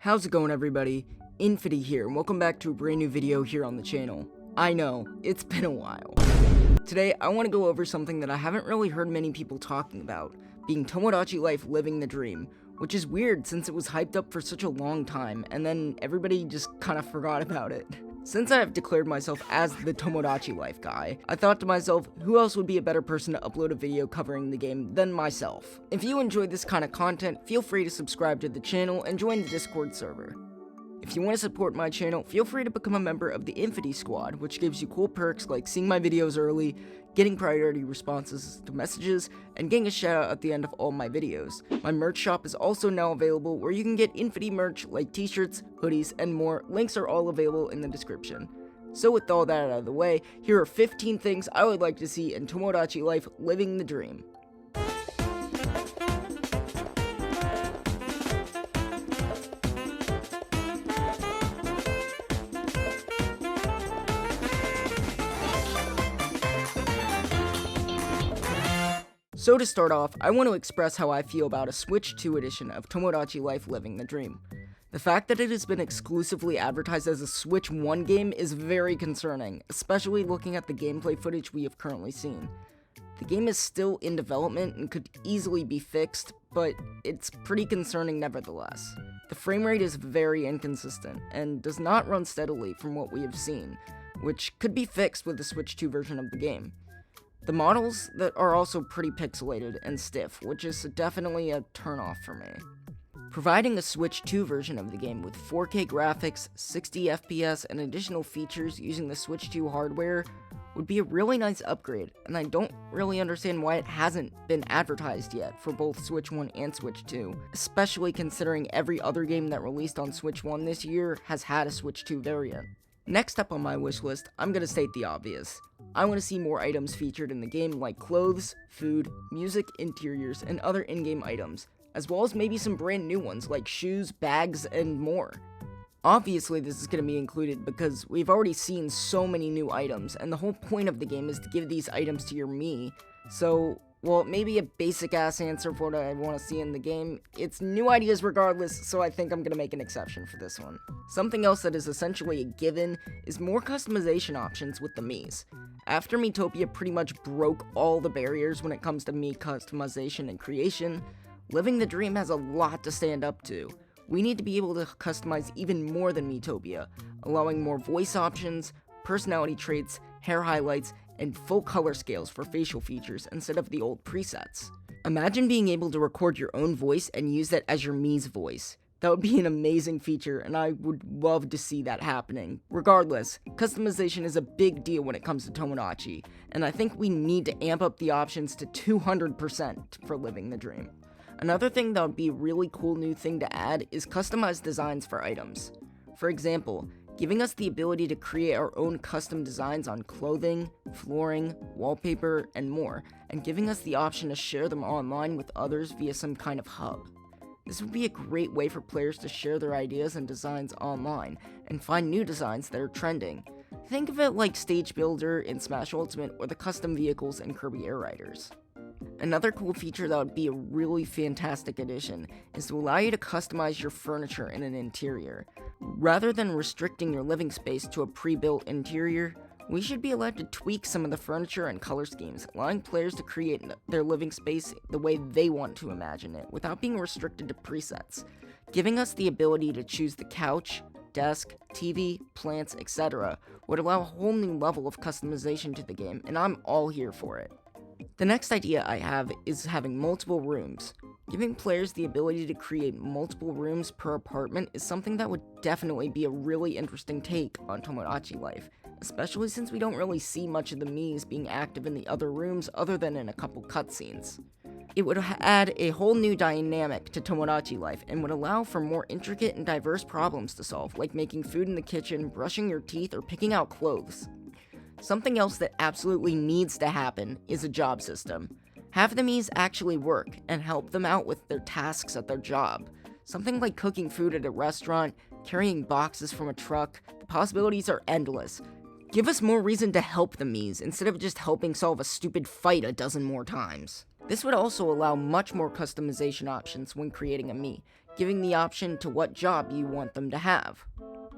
How's it going, everybody? Infyte here, and welcome back to a brand new video here on the channel. I know, it's been a while. Today, I want to go over something that I haven't really heard many people talking about, being Tomodachi life living the dream, which is weird since it was hyped up for such a long time, and then everybody just kind of forgot about it. Since I have declared myself as the Tomodachi life guy, I thought to myself, who else would be a better person to upload a video covering the game than myself? If you enjoyed this kind of content, feel free to subscribe to the channel and join the Discord server. If you want to support my channel, feel free to become a member of the Infyte squad, which gives you cool perks like seeing my videos early, getting priority responses to messages, and getting a shout out at the end of all my videos. My merch shop is also now available where you can get Infyte merch like t-shirts, hoodies, and more. Links are all available in the description. So with all that out of the way, here are 15 things I would like to see in Tomodachi life living the dream. So to start off, I want to express how I feel about a Switch 2 edition of Tomodachi Life Living the Dream. The fact that it has been exclusively advertised as a Switch 1 game is very concerning, especially looking at the gameplay footage we have currently seen. The game is still in development and could easily be fixed, but it's pretty concerning nevertheless. The frame rate is very inconsistent, and does not run steadily from what we have seen, which could be fixed with the Switch 2 version of the game. The models that are also pretty pixelated and stiff, which is definitely a turnoff for me. Providing a Switch 2 version of the game with 4K graphics, 60 FPS, and additional features using the Switch 2 hardware would be a really nice upgrade, and I don't really understand why it hasn't been advertised yet for both Switch 1 and Switch 2, especially considering every other game that released on Switch 1 this year has had a Switch 2 variant. Next up on my wish list, I'm gonna state the obvious. I want to see more items featured in the game like clothes, food, music, interiors, and other in-game items, as well as maybe some brand new ones like shoes, bags, and more. Obviously this is going to be included because we've already seen so many new items, and the whole point of the game is to give these items to your me, so, well, maybe a basic-ass answer for what I want to see in the game. It's new ideas regardless, so I think I'm going to make an exception for this one. Something else that is essentially a given is more customization options with the Miis. After Miitopia pretty much broke all the barriers when it comes to Mii customization and creation, Living the Dream has a lot to stand up to. We need to be able to customize even more than Miitopia, allowing more voice options, personality traits, hair highlights, and full color scales for facial features instead of the old presets. Imagine being able to record your own voice and use that as your Mii's voice. That would be an amazing feature, and I would love to see that happening. Regardless, customization is a big deal when it comes to Tomodachi, and I think we need to amp up the options to 200% for Living the Dream. Another thing that would be a really cool new thing to add is customized designs for items. For example, giving us the ability to create our own custom designs on clothing, flooring, wallpaper, and more, and giving us the option to share them online with others via some kind of hub. This would be a great way for players to share their ideas and designs online, and find new designs that are trending. Think of it like Stage Builder in Smash Ultimate or the custom vehicles in Kirby Air Riders. Another cool feature that would be a really fantastic addition is to allow you to customize your furniture in an interior. Rather than restricting your living space to a pre-built interior, we should be allowed to tweak some of the furniture and color schemes, allowing players to create their living space the way they want to imagine it, without being restricted to presets, giving us the ability to choose the couch, desk, TV, plants, etc. would allow a whole new level of customization to the game, and I'm all here for it. The next idea I have is having multiple rooms. Giving players the ability to create multiple rooms per apartment is something that would definitely be a really interesting take on Tomodachi life, especially since we don't really see much of the Miis being active in the other rooms other than in a couple cutscenes. It would add a whole new dynamic to Tomodachi life and would allow for more intricate and diverse problems to solve, like making food in the kitchen, brushing your teeth, or picking out clothes. Something else that absolutely needs to happen is a job system. Have the Miis actually work and help them out with their tasks at their job. Something like cooking food at a restaurant, carrying boxes from a truck. The possibilities are endless. Give us more reason to help the Miis instead of just helping solve a stupid fight a dozen more times. This would also allow much more customization options when creating a Mii, giving the option to what job you want them to have.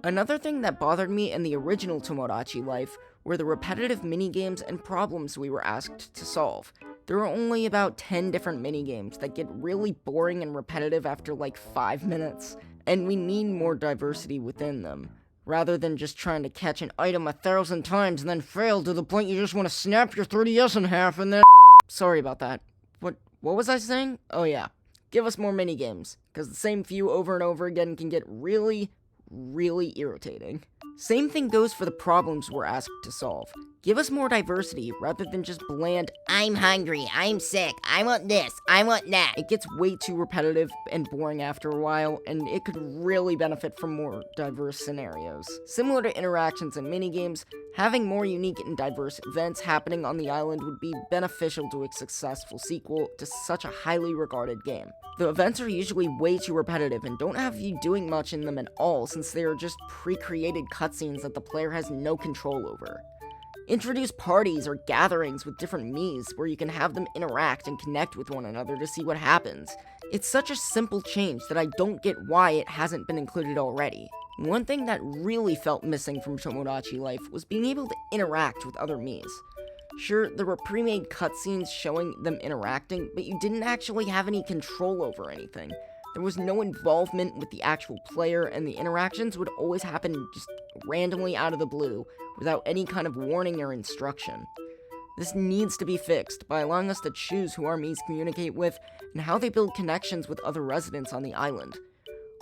Another thing that bothered me in the original Tomodachi Life were the repetitive minigames and problems we were asked to solve. There are only about 10 different minigames that get really boring and repetitive after like 5 minutes, and we need more diversity within them, rather than just trying to catch an item 1,000 times and then fail to the point you just want to snap your 3DS in half and then... Sorry about that. What was I saying? Oh yeah. Give us more minigames, because the same few over and over again can get really irritating. Same thing goes for the problems we're asked to solve. Give us more diversity rather than just bland, I'm hungry, I'm sick, I want this, I want that. It gets way too repetitive and boring after a while, and it could really benefit from more diverse scenarios. Similar to interactions and minigames, having more unique and diverse events happening on the island would be beneficial to a successful sequel to such a highly regarded game. The events are usually way too repetitive and don't have you doing much in them at all, since they are just pre-created cutscenes that the player has no control over. Introduce parties or gatherings with different Miis where you can have them interact and connect with one another to see what happens. It's such a simple change that I don't get why it hasn't been included already. One thing that really felt missing from Tomodachi Life was being able to interact with other Miis. Sure, there were pre-made cutscenes showing them interacting, but you didn't actually have any control over anything. There was no involvement with the actual player, and the interactions would always happen just randomly out of the blue, without any kind of warning or instruction. This needs to be fixed by allowing us to choose who our Miis communicate with, and how they build connections with other residents on the island.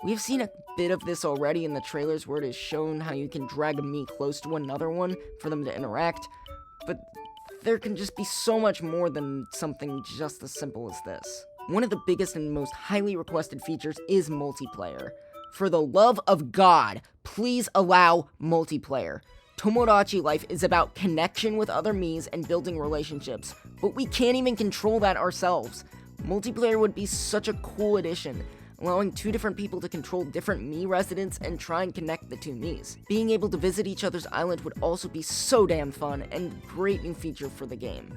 We have seen a bit of this already in the trailers where it is shown how you can drag a Mii close to another one for them to interact, but there can just be so much more than something just as simple as this. One of the biggest and most highly requested features is multiplayer. For the love of God, please allow multiplayer. Tomodachi Life is about connection with other Miis and building relationships, but we can't even control that ourselves. Multiplayer would be such a cool addition, allowing two different people to control different Mii residents and try and connect the two Miis. Being able to visit each other's island would also be so damn fun and great new feature for the game.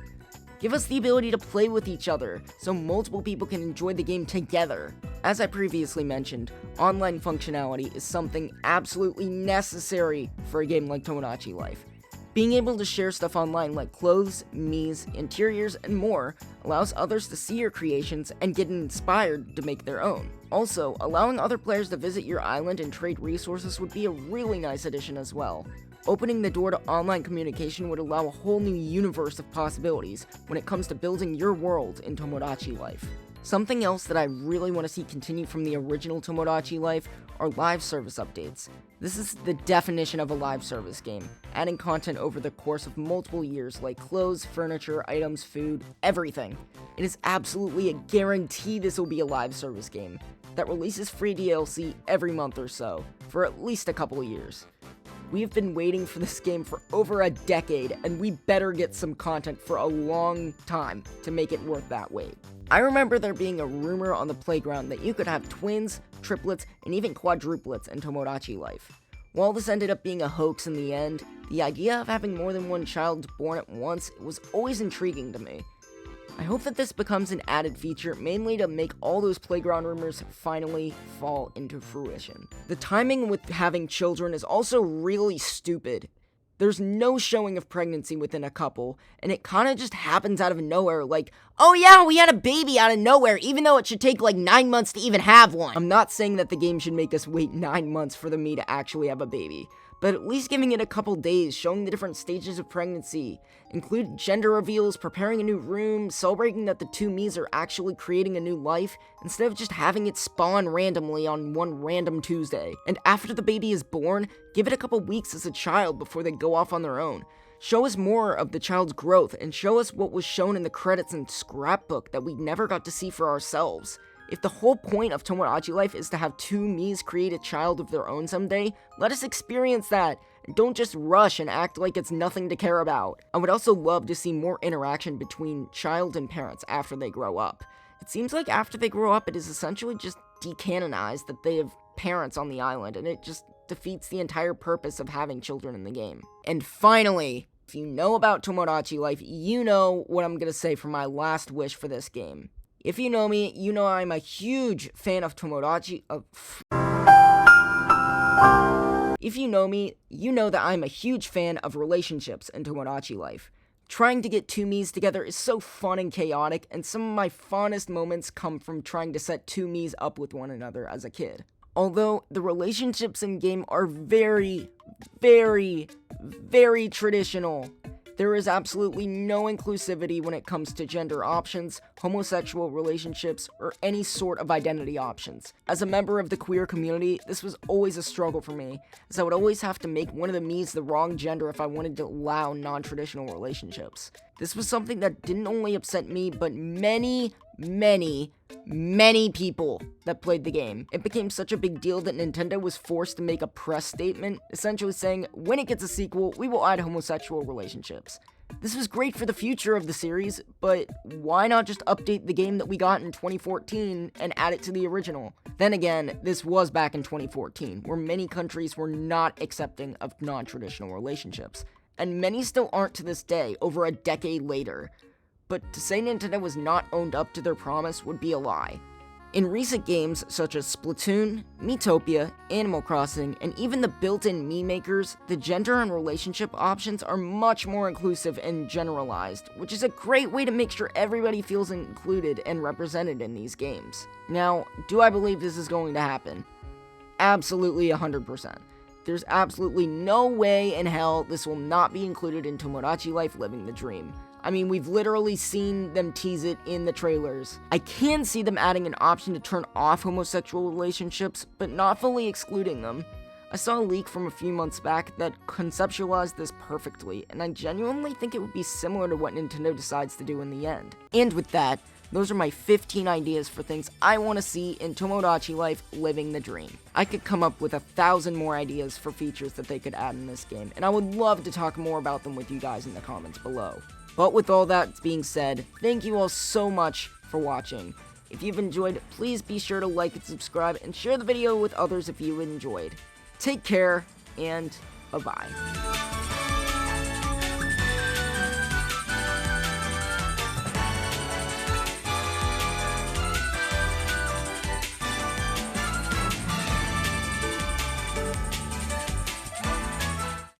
Give us the ability to play with each other, so multiple people can enjoy the game together. As I previously mentioned, online functionality is something absolutely necessary for a game like Tomodachi Life. Being able to share stuff online like clothes, Miis, interiors, and more allows others to see your creations and get inspired to make their own. Also, allowing other players to visit your island and trade resources would be a really nice addition as well. Opening the door to online communication would allow a whole new universe of possibilities when it comes to building your world in Tomodachi Life. Something else that I really want to see continue from the original Tomodachi Life are live service updates. This is the definition of a live service game, adding content over the course of multiple years like clothes, furniture, items, food, everything. It is absolutely a guarantee this will be a live service game that releases free DLC every month or so, for at least a couple of years. We have been waiting for this game for over a decade, and we better get some content for a long time to make it worth that wait. I remember there being a rumor on the playground that you could have twins, triplets, and even quadruplets in Tomodachi Life. While this ended up being a hoax in the end, the idea of having more than one child born at once was always intriguing to me. I hope that this becomes an added feature, mainly to make all those playground rumors finally fall into fruition. The timing with having children is also really stupid. There's no showing of pregnancy within a couple, and it kinda just happens out of nowhere, like, oh yeah, we had a baby out of nowhere, even though it should take like 9 months to even have one. I'm not saying that the game should make us wait 9 months for the Mii to actually have a baby, but at least giving it a couple days, showing the different stages of pregnancy, include gender reveals, preparing a new room, celebrating that the two Miis are actually creating a new life, instead of just having it spawn randomly on one random Tuesday. And after the baby is born, give it a couple weeks as a child before they go off on their own. Show us more of the child's growth, and show us what was shown in the credits and scrapbook that we never got to see for ourselves. If the whole point of Tomodachi Life is to have two Miis create a child of their own someday, let us experience that, and don't just rush and act like it's nothing to care about. I would also love to see more interaction between child and parents after they grow up. It seems like after they grow up, it is essentially just decanonized that they have parents on the island, and it just defeats the entire purpose of having children in the game. And finally, if you know about Tomodachi Life, you know what I'm gonna say for my last wish for this game. If you know me, you know I'm a huge fan of Tomodachi. If you know me, you know that I'm a huge fan of relationships in Tomodachi life. Trying to get two me's together is so fun and chaotic, and some of my fondest moments come from trying to set two me's up with one another as a kid. Although the relationships in game are very, very, very traditional. There is absolutely no inclusivity when it comes to gender options, homosexual relationships, or any sort of identity options. As a member of the queer community, this was always a struggle for me, as I would always have to make one of the me's the wrong gender if I wanted to allow non-traditional relationships. This was something that didn't only upset me, but many people that played the game. It became such a big deal that Nintendo was forced to make a press statement, essentially saying, when it gets a sequel, we will add homosexual relationships. This was great for the future of the series, but why not just update the game that we got in 2014 and add it to the original? Then again, this was back in 2014, where many countries were not accepting of non-traditional relationships, and many still aren't to this day, over a decade later. But to say Nintendo was not owned up to their promise would be a lie. In recent games such as Splatoon, Miitopia, Animal Crossing, and even the built-in Mii makers, the gender and relationship options are much more inclusive and generalized, which is a great way to make sure everybody feels included and represented in these games. Now, do I believe this is going to happen? Absolutely 100%. There's absolutely no way in hell this will not be included in Tomodachi Life Living the Dream. I mean, we've literally seen them tease it in the trailers. I can see them adding an option to turn off homosexual relationships, but not fully excluding them. I saw a leak from a few months back that conceptualized this perfectly, and I genuinely think it would be similar to what Nintendo decides to do in the end. And with that, those are my 15 ideas for things I want to see in Tomodachi Life Living the Dream. I could come up with 1,000 more ideas for features that they could add in this game, and I would love to talk more about them with you guys in the comments below. But with all that being said, thank you all so much for watching. If you've enjoyed, please be sure to like and subscribe, and share the video with others if you enjoyed. Take care, and bye-bye.